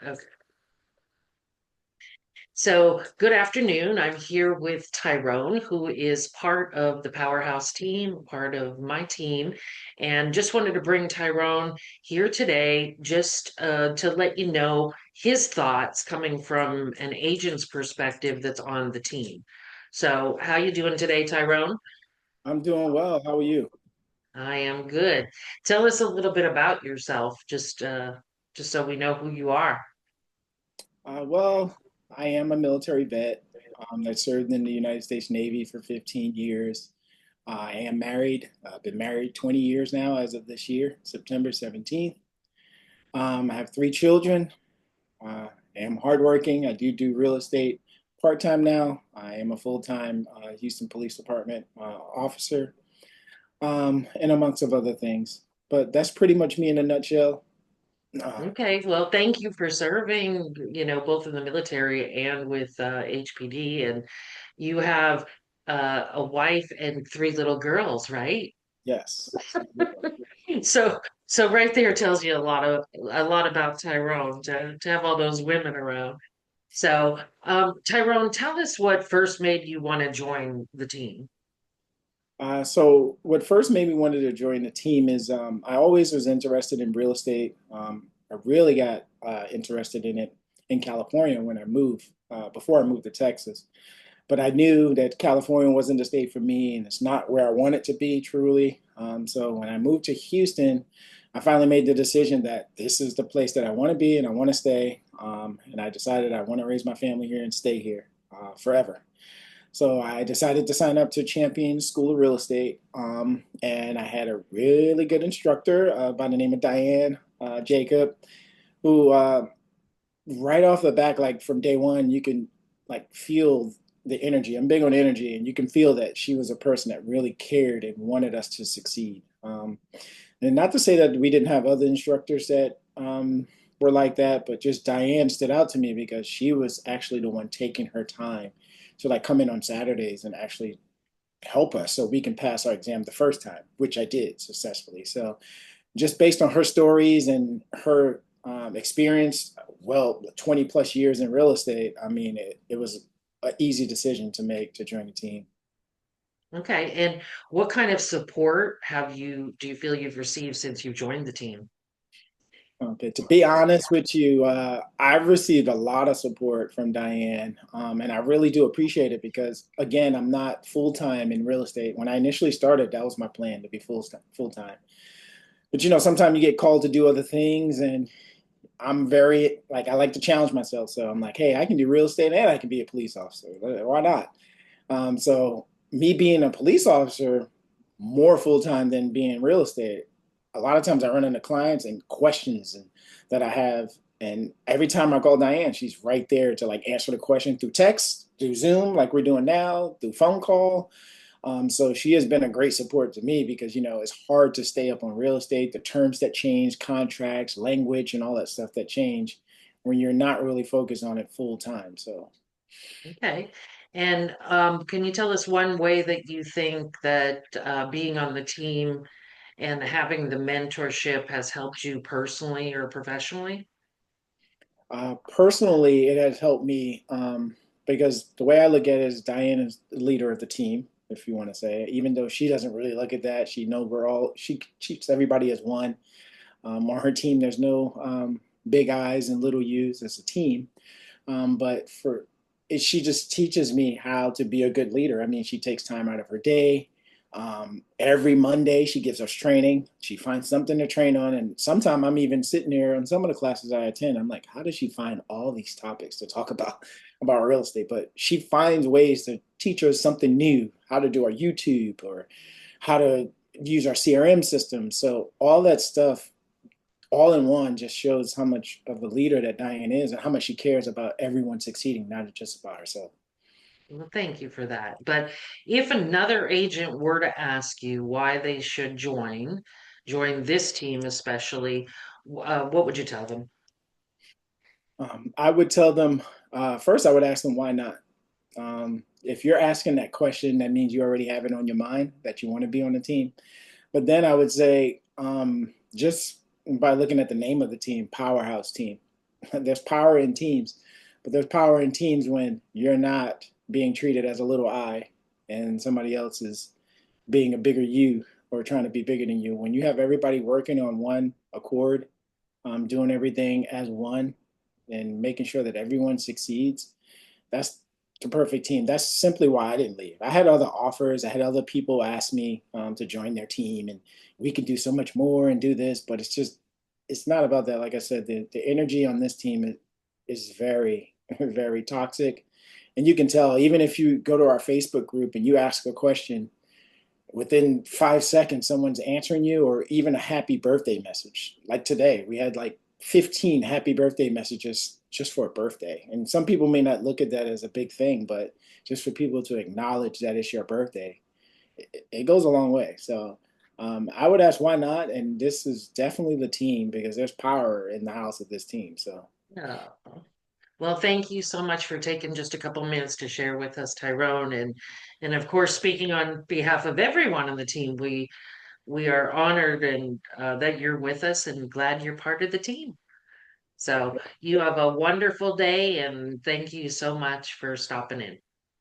Okay. So, good afternoon. I'm here with Tyrone, who is part of the Powerhouse team, part of my team, and just wanted to bring Tyrone here today just to let you know his thoughts coming from an agent's perspective that's on the team. So, how you doing today, Tyrone? I'm doing well. How are you? I am good. Tell us a little bit about yourself, just so we know who you are. Well, I am a military vet that served in the United States Navy for 15 years. I am married. I've been married 20 years now as of this year, September 17th. I have three children. I am hardworking. I do real estate part-time now. I am a full-time Houston Police Department officer, and amongst of other things. But that's pretty much me in a nutshell. Uh, Okay, well, thank you for serving, both in the military and with HPD. And you have a wife and three little girls, right? yes. So, so right there tells you a lot about Tyrone to have all those women around. So, Tyrone, tell us what first made you want to join the team. So what first made me wanted to join the team is I always was interested in real estate. I really got interested in it in California when I moved, before I moved to Texas. But I knew that California wasn't the state for me, and it's not where I wanted to be truly. So when I moved to Houston, I finally made the decision that this is the place that I want to be and I want to stay. And I decided I want to raise my family here and stay here forever. So I decided to sign up to Champion School of Real Estate, and I had a really good instructor by the name of Diane Jacob, who right off the back, like from day one, you can like feel the energy. I'm big on energy, and you can feel that she was a person that really cared and wanted us to succeed. And not to say that we didn't have other instructors that were like that, but just Diane stood out to me because she was actually the one taking her time to like come in on Saturdays and actually help us so we can pass our exam the first time, which I did successfully. So just based on her stories and her experience, well, 20 plus years in real estate, I mean, it was an easy decision to make to join the team. Okay, and what kind of support do you feel you've received since you've joined the team? Okay, to be honest with you, I've received a lot of support from Diane, and I really do appreciate it because, again, I'm not full time in real estate. When I initially started, that was my plan to be full time. But sometimes you get called to do other things, and I'm very like I like to challenge myself. So I'm like, hey, I can do real estate and I can be a police officer. Why not? So me being a police officer more full time than being real estate, a lot of times I run into clients and questions that I have, and every time I call Diane, she's right there to like answer the question through text, through Zoom, like we're doing now, through phone call. So she has been a great support to me because it's hard to stay up on real estate, the terms that change, contracts, language, and all that stuff that change when you're not really focused on it full time. So Okay. And can you tell us one way that you think that being on the team and having the mentorship has helped you personally or professionally? personally, it has helped me because the way I look at it is Diane is the leader of the team, if you want to say it. Even though she doesn't really look at that, she knows she treats everybody as one. On her team, there's no big I's and little U's. It's a team. But she just teaches me how to be a good leader. I mean, she takes time out of her day. Every Monday, she gives us training. She finds something to train on. And sometimes I'm even sitting there on some of the classes I attend. I'm like, how does she find all these topics to talk about real estate? But she finds ways to teach us something new, how to do our YouTube or how to use our CRM system. So all that stuff all in one just shows how much of a leader that Diane is and how much she cares about everyone succeeding, not just about herself. Well, thank you for that. But if another agent were to ask you why they should join this team especially, what would you tell them? I would tell them first, I would ask them why not. If you're asking that question, that means you already have it on your mind that you want to be on the team. But then I would say, just by looking at the name of the team, Powerhouse Team. There's power in teams, but there's power in teams when you're not being treated as a little I and somebody else is being a bigger you or trying to be bigger than you. When you have everybody working on one accord, doing everything as one and making sure that everyone succeeds, that's the perfect team. That's simply why I didn't leave. I had other offers. I had other people ask me to join their team, and we could do so much more and do this. But it's not about that. Like I said, the energy on this team is very, very toxic, and you can tell even if you go to our Facebook group and you ask a question, within 5 seconds someone's answering you, or even a happy birthday message. Like today we had like 15 happy birthday messages just for a birthday, and some people may not look at that as a big thing, but just for people to acknowledge that it's your birthday, it goes a long way. So I would ask why not, and this is definitely the team because there's power in the house of this team. So Yeah. Well, thank you so much for taking just a couple minutes to share with us, Tyrone, and of course, speaking on behalf of everyone on the team, we are honored and that you're with us and glad you're part of the team. So you have a wonderful day, and thank you so much for stopping in.